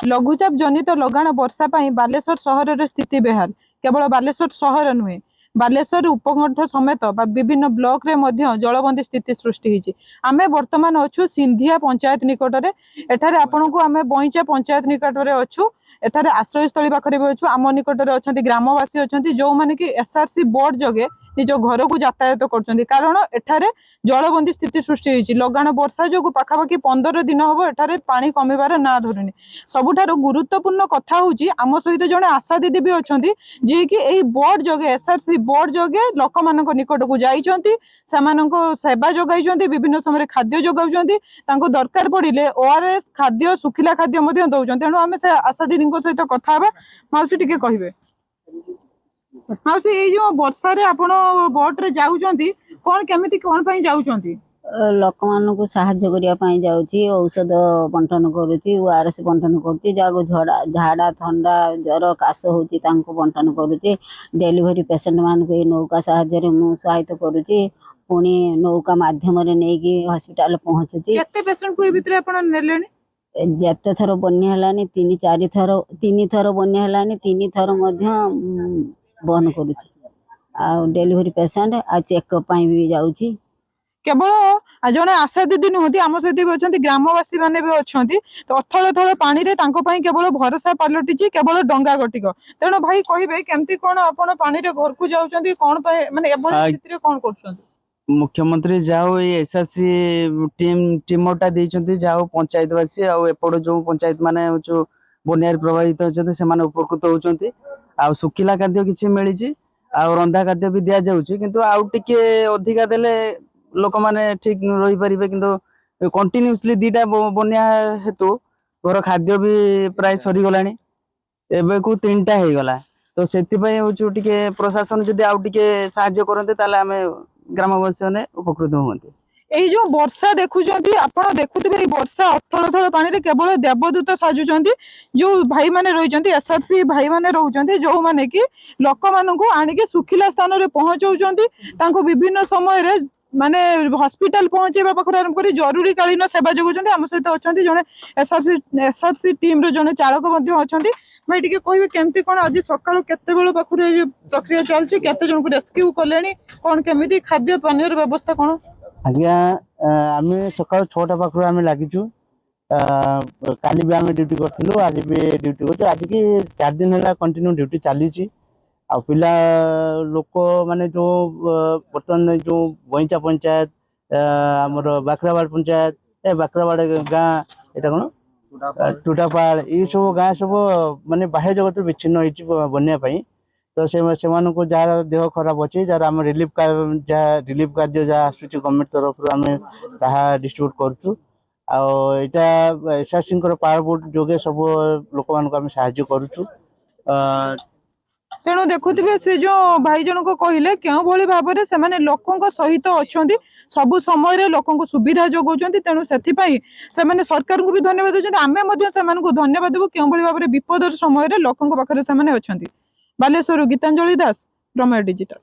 लघुचाप जनित लगाण वर्षा बालेश्वर सहर स्थिति बेहाल। केवल बालेश्वर सहर नुहे बालेश्वर उपकंठ समेत विभिन्न ब्लॉक रे मध्य जलबंदी स्थिति सृष्टि होती। आमे वर्तमान अच्छु सिंधिया पंचायत निकट में। एठारे आपन को आमे बईचा पंचायत निकट में अच्छु। एठारे आश्रयस्थली पाखरे भी अच्छु। आम निकट में अच्छा ग्रामवासी अच्छा जो मैंने कि एसआरसी बोर्ड जगे निज घर को यातायात कर कारण एठारे जलबंदी स्थिति सृष्टि होती। लगाण वर्षा जो पाखापाखि 15 दिन हम एठारे पानी कमिबार ना धरुनी। सबुठारु गुरुत्वपूर्ण कथा होची आम सहित जड़े आशा दीदी भी अच्छा जी कि यही बोर्ड जगे एसआरसी बोर्ड जगे लोक मान निकट को जाइछंती सेवा जगाई विभिन्न समय खाद्य जगाउछंती दरकार पड़िले ओआरएस खाद्य सुखिला खाद्य मध्य दउछंती। तेणु आमे से आशा दीदी सहित कथा हेबा। माउसी टिके कहिबे माउसी ये जो वर्षा रे आपण बोट रे जाउछंती कोन केमिति कोन पई जाउछंती? लोक मानक साहाय्य करने जाऊँगी औषध बंटन करुच्ची ओआरएस बंटन करुच्ची जहाँ झाड़ा थंडा जर काश होची बंटन करुच्ची डेलीवरी पेसेंट मान को नौका साहाय्य मु सहायता करुच्ची पुणी नौका माध्यम नहीं हॉस्पिटल पहुँचुची। केते पेशेंट को ए भितरे आपण नेलेनी? जेते थर बन्या हलानी 3-4 थर बन्या हलानी 3 थर बहन करुच्ची आ डेलीवरी पेसेंट आ चेकअप भी जाऊँगी। केवल जड़े आशा दीदी नुहति आम सहित भी अच्छा ग्रामवासी मैंने भी अच्छा तो अथल थल पानी रे केवल भरोसा पलटि केवल डंगा गटिक। तेणु भाई कहे केमती कौन आपण पानी रे घर को जाउछंती कौन माने एभली स्थिति रे कौन करछंती? मुख्यमंत्री जाओ एसआरसी टीमटा देइछंती जाओ पंचायतवासी आ एपड़ जो पंचायत माने जो बन्या प्रभावित होचंती से माने उपकृत होचंती आ सुखिला खाद्य किछि मिलिछि आ रंधा खाद्य भी दिया जाउछि किंतु आउ टिके अधिका देले लोक माने ठीक रही पारिबे किंतु कंटिन्यूअसली दीटा बन्या हेतु घर खाद्य भी प्राय सरी गलानी एबे को 3टा हे गला तो सेति पय होचु टिके प्रशासन जदी आउ टिके सहाय्य करनते ताले आमे ग्रामवासी ने उपकृत होते। यही जो वर्षा देखुंत आप देखुए वर्षा अथल थल पानी रे केवल देवदूत साजुचंती जो भाई माने रही एसआरसी भाई माने रहउचंती जो माने कि लोक मानू आनिके सुखिला स्थान रे पहुंचाउचंती तांको विभिन्न समय रे माने हॉस्पिटल पहुंचेबा पाखर आरंभ करी जरूरी कालीन सेवा जगुचंती। आम सहित अच्छा जड़े एसआरसी टीम रे जड़े चालक अच्छी भाई टिके कहबे केमती कोन आज सकाळ केते बेल पाखर प्रक्रिया चलछि केते जन को रेस्क्यू कलेनी कोन केमिति खाद्य पानी रे व्यवस्था कोन? आज्ञा आम सकाल 6टा पाखर आम लगिचु काली भी आम ड्यूटी करूँ आज भी ड्यूटी कर आज की 4 दिन है कंटिन्यू ड्यूटी चली आ पिला लोक माने जो बर्तमान जो बईचा पंचायत आमर बाखराबाड़ पंचायत ए बाखराबाड़ गाँ एटा कौन टूटापाड़ ये सब गाँ सब माने बाह्य जगत विच्छिन्न होती बन्या तो से जार देह खराब अच्छे जार आम रिलीफ कार्य जहाँ आसूँ गवर्नमेंट तरफ आम डिस्ट्रीब्यूट करूँ आटा एसआरसी पावर बोर्ड जोगे सब लोक मान साहाय्य करूँ। तेणु देखुए से जो भाई जन को कहले क्यों भली भाव में से लोकों सहित अच्छा सबु समय लोक सुविधा जोगाउछंती। तेणु से सरकार को भी धन्यवाद देते आम धन्यवाद देवु क्यों भली भाव में विपद समय लोकों पाखे से अच्छा। बालेश्वर गीतांजलि दास प्रमेय डिजिटल।